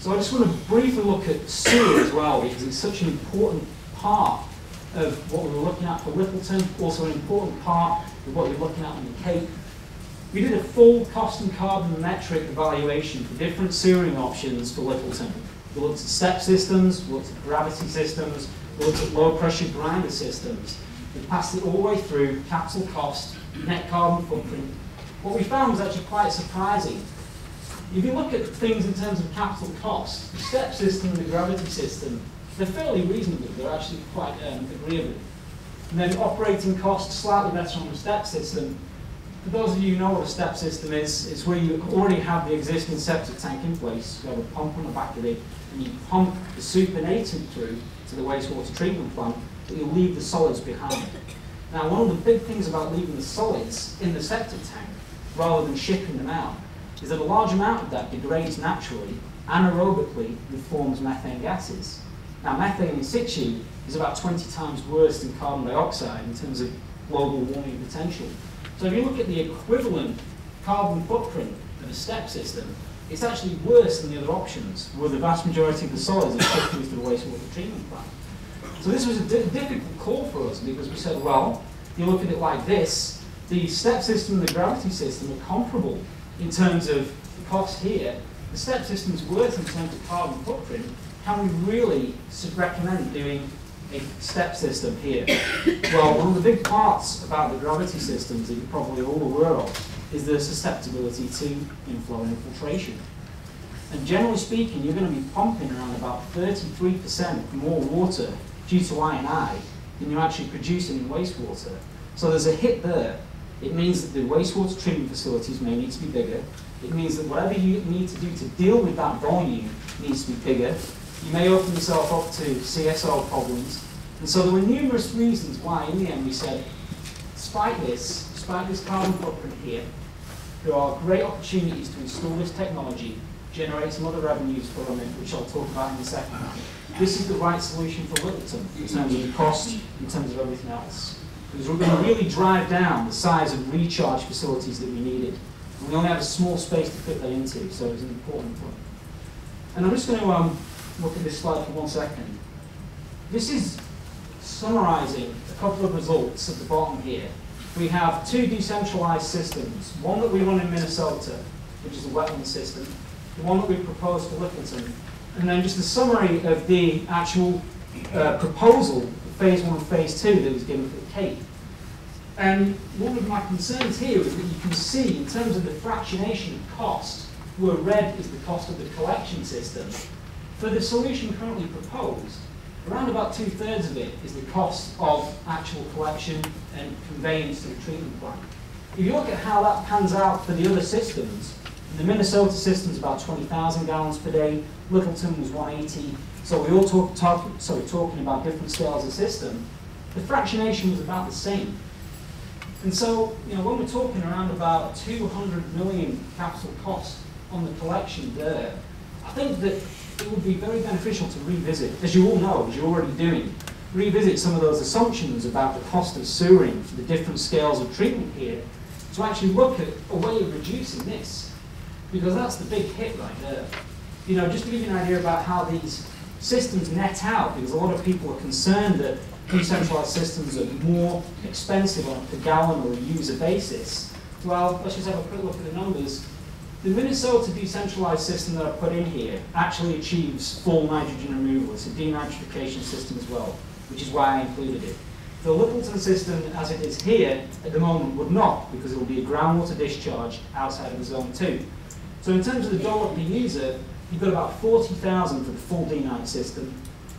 So I just want to briefly look at sewer as well, because it's such an important part of what we were looking at for Littleton, also an important part of what we're looking at on the Cape. We did a full cost and carbon metric evaluation for different sewering options for Littleton. We looked at step systems, we looked at gravity systems, we looked at low pressure grinder systems. We passed it all the way through, capital cost, net carbon footprint. What we found was actually quite surprising. If you look at things in terms of capital cost, the step system and the gravity system, they're fairly reasonable. They're actually quite agreeable. And then operating costs, slightly better on the step system. For those of you who know what a step system is, it's where you already have the existing septic tank in place. You have a pump on the back of it, and you pump the supernatant through to the wastewater treatment plant, but you leave the solids behind. Now, one of the big things about leaving the solids in the septic tank, rather than shipping them out, is that a large amount of that degrades naturally, anaerobically, and forms methane gases. Now, methane in situ is about 20 times worse than carbon dioxide in terms of global warming potential. So if you look at the equivalent carbon footprint of a step system, it's actually worse than the other options, where the vast majority of the solids are shipped to the wastewater treatment plant. So this was a difficult call for us, because we said, well, if you look at it like this, the step system and the gravity system are comparable in terms of the cost here. The step system is worse in terms of carbon footprint. Can we really recommend doing a step system here? Well, one of the big parts about the gravity systems that you're probably all aware of is the susceptibility to inflow and infiltration. And generally speaking, you're going to be pumping around about 33% more water due to I&I than you're actually producing in wastewater. So there's a hit there. It means that the wastewater treatment facilities may need to be bigger. It means that whatever you need to do to deal with that volume needs to be bigger. You may open yourself up to CSO problems. And so there were numerous reasons why, in the end, we said, despite this carbon footprint here, there are great opportunities to install this technology, generate some other revenues from it, which I'll talk about in a second. This is the right solution for Littleton in terms of the cost, in terms of everything else. Because we're going to really drive down the size of recharge facilities that we needed. And we only had a small space to fit that into, so it was an important point. And I'm just going to look at this slide for 1 second. This is summarizing a couple of results at the bottom here. We have 2 decentralized systems, one that we run in Minnesota, which is a wetland system, the one that we proposed for Littleton, and then just a summary of the actual proposal, phase 1 and phase 2 that was given for the Cape. And one of my concerns here is that you can see, in terms of the fractionation of cost, where red is the cost of the collection system. For the solution currently proposed, around about 2/3 of it is the cost of actual collection and conveyance to the treatment plant. If you look at how that pans out for the other systems, the Minnesota system is about 20,000 gallons per day, Littleton was 180, so we all talking about different scales of system. The fractionation was about the same. And so, when we're talking around about 200 million capital cost on the collection there, I think that it would be very beneficial to revisit, as you all know, as you're already doing, revisit some of those assumptions about the cost of sewering for the different scales of treatment here, to actually look at a way of reducing this, because that's the big hit right there. Just to give you an idea about how these systems net out, because a lot of people are concerned that decentralized systems are more expensive on a per gallon or a user basis. Well, let's just have a quick look at the numbers. The Minnesota decentralized system that I put in here actually achieves full nitrogen removal. It's a denitrification system as well, which is why I included it. The Littleton system, as it is here, at the moment would not, because it will be a groundwater discharge outside of the zone 2. So in terms of the dollar per user, you've got about 40,000 for the full denite system,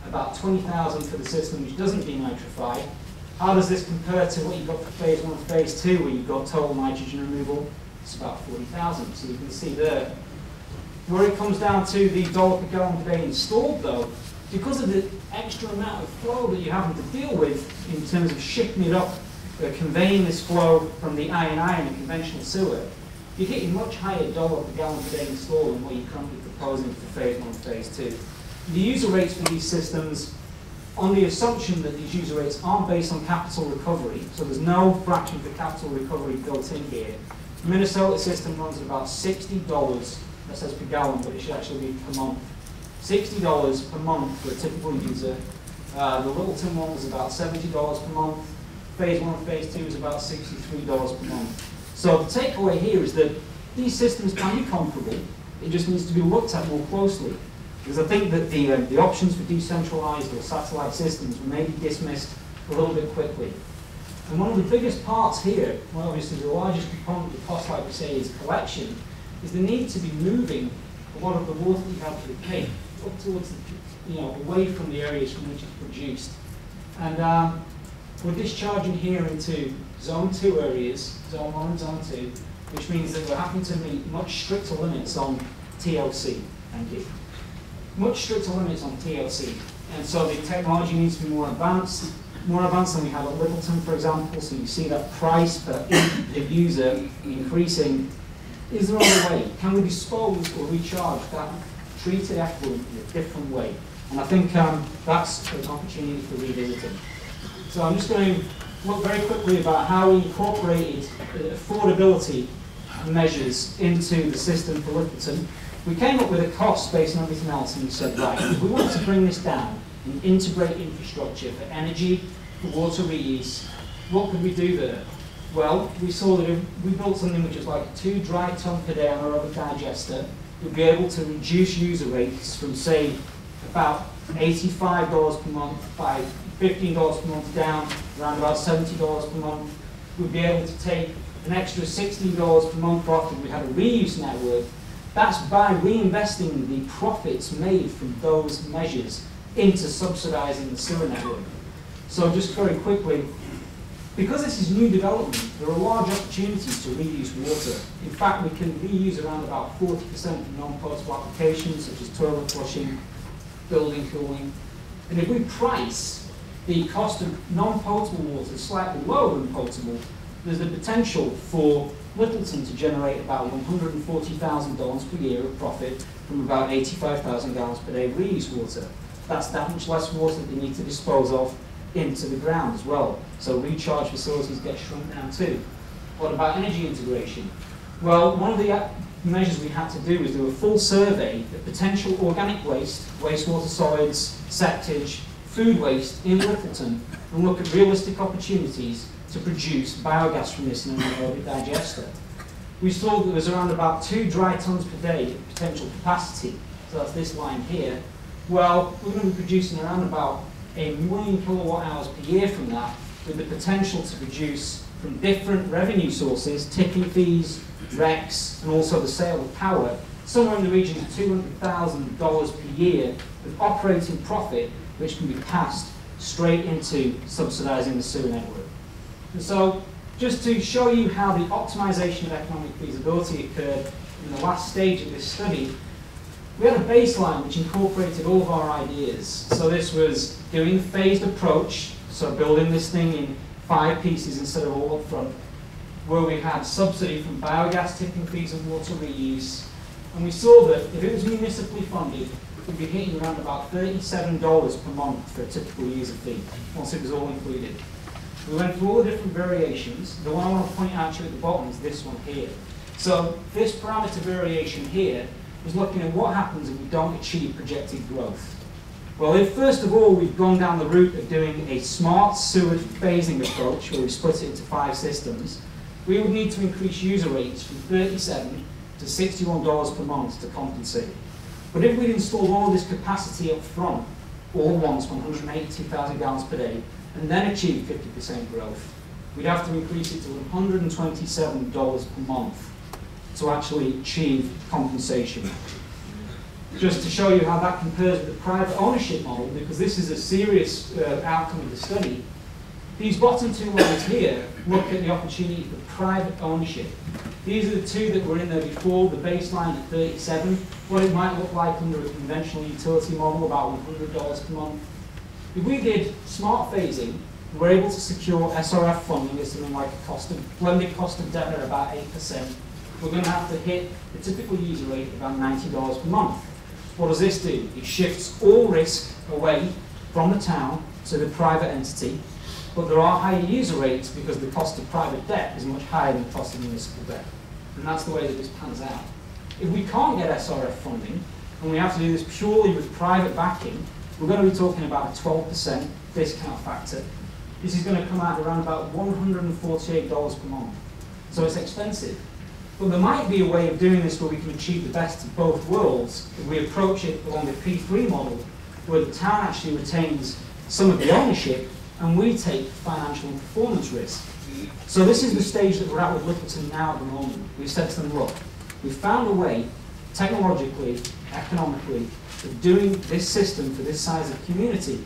about 20,000 for the system which doesn't denitrify. How does this compare to what you've got for phase 1 and phase 2, where you've got total nitrogen removal? It's about 40,000. So you can see there. Where it comes down to the dollar per gallon per day installed, though, because of the extra amount of flow that you're having to deal with in terms of shipping it up, conveying this flow from the I&I in a conventional sewer, you're hitting much higher dollar per gallon per day installed than what you're currently proposing for phase 1 and phase 2. The user rates for these systems, on the assumption that these user rates aren't based on capital recovery, so there's no fraction for capital recovery built in here. The Minnesota system runs at about $60, that says per gallon, but it should actually be per month. $60 per month for a typical user. The Littleton one was about $70 per month. Phase 1 and Phase 2 is about $63 per month. So the takeaway here is that these systems can be comparable. It just needs to be looked at more closely. Because I think that the options for decentralized or satellite systems may be dismissed a little bit quickly. And one of the biggest parts here, well, obviously the largest component of the cost, like we say, is collection, is the need to be moving a lot of the water that you have to the Cape up towards, away from the areas from which it's produced. And we're discharging here into Zone 2 areas, Zone 1 and Zone 2, which means that we're having to meet much stricter limits on TLC. Thank you. Much stricter limits on TLC. And so the technology needs to be more advanced than we have at Littleton, for example. So you see that price per user increasing. Is there another way? Can we dispose or recharge that treated effluent in a different way? And I think that's an opportunity for revisiting. So I'm just going to look very quickly about how we incorporated affordability measures into the system for Littleton. We came up with a cost based on everything else, and we said, right, if we want to bring this down and integrate infrastructure for energy, for water reuse, what could we do there? Well, we saw that if we built something which was like 2 dry ton per day on our other digester, we'd be able to reduce user rates from, say, about $85 per month by $15 per month down, around about $70 per month. We'd be able to take an extra $16 per month off if we had a reuse network. That's by reinvesting the profits made from those measures into subsidizing the sewer network. So just very quickly, because this is new development, there are large opportunities to reuse water. In fact, we can reuse around about 40% of non-potable applications, such as toilet flushing, building cooling. And if we price the cost of non-potable water slightly lower than potable, there's the potential for Littleton to generate about $140,000 per year of profit from about 85,000 gallons per day of reuse water. That's that much less water that they need to dispose of into the ground as well. So recharge facilities get shrunk down too. What about energy integration? Well, one of the measures we had to do was do a full survey of potential organic waste, wastewater solids, septage, food waste in Littleton, and look at realistic opportunities to produce biogas from this in an anaerobic digester. We saw that there was around about 2 dry tons per day of potential capacity. So that's this line here. Well, we're going to be producing around about 1 million kilowatt hours per year from that, with the potential to produce from different revenue sources, tipping fees, RECs, and also the sale of power, somewhere in the region of $200,000 per year of operating profit, which can be passed straight into subsidizing the sewer network. And so, just to show you how the optimization of economic feasibility occurred in the last stage of this study, we had a baseline which incorporated all of our ideas. So this was doing a phased approach, so building this thing in 5 pieces instead of all up front, where we had subsidy from biogas, tipping fees, and water reuse. And we saw that if it was municipally funded, we'd be hitting around about $37 per month for a typical user fee, once it was all included. We went through all the different variations. The one I want to point out to you at the bottom is this one here. So this parameter variation here is looking at what happens if we don't achieve projected growth. Well, if first of all we've gone down the route of doing a smart sewer phasing approach, where we split it into 5 systems, we would need to increase user rates from $37 to $61 per month to compensate. But if we'd installed all this capacity up front, all at once, 182,000 gallons per day, and then achieve 50% growth, we'd have to increase it to $127 per month to actually achieve compensation. Just to show you how that compares with the private ownership model, because this is a serious outcome of the study, these bottom 2 lines here look at the opportunity for private ownership. These are the 2 that were in there before, the baseline at 37, what it might look like under a conventional utility model, about $100 per month. If we did smart phasing, we were able to secure SRF funding at something like a blended cost of debt at about 8%. We're going to have to hit the typical user rate of about $90 per month. What does this do? It shifts all risk away from the town to the private entity, but there are higher user rates because the cost of private debt is much higher than the cost of municipal debt. And that's the way that this pans out. If we can't get SRF funding, and we have to do this purely with private backing, we're going to be talking about a 12% discount factor. This is going to come out around about $148 per month. So it's expensive. But there might be a way of doing this where we can achieve the best of both worlds if we approach it along the P3 model, where the town actually retains some of the ownership and we take financial and performance risk. So this is the stage that we're at with Littleton now at the moment. We've said to them, look, we've found a way, technologically, economically, of doing this system for this size of community.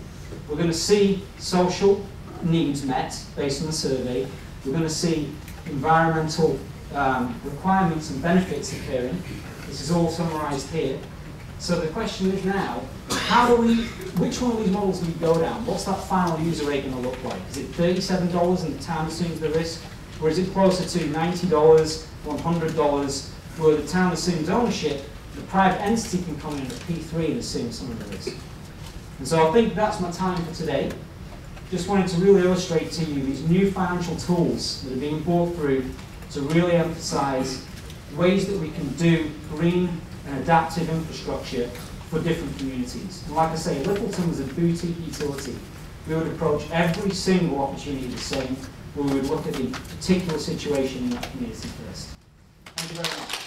We're going to see social needs met based on the survey. We're going to see environmental requirements and benefits occurring. This is all summarised here. So the question is now, which one of these models do we go down? What's that final user rate going to look like? Is it $37 and the town assumes the risk? Or is it closer to $90, $100, where the town assumes ownership, the private entity can come in at P3 and assume some of the risk? And so I think that's my time for today. Just wanted to really illustrate to you these new financial tools that are being brought through to really emphasise ways that we can do green and adaptive infrastructure for different communities. And like I say, Littleton was a boutique utility. We would approach every single opportunity the same, where we would look at the particular situation in that community first. Thank you very much.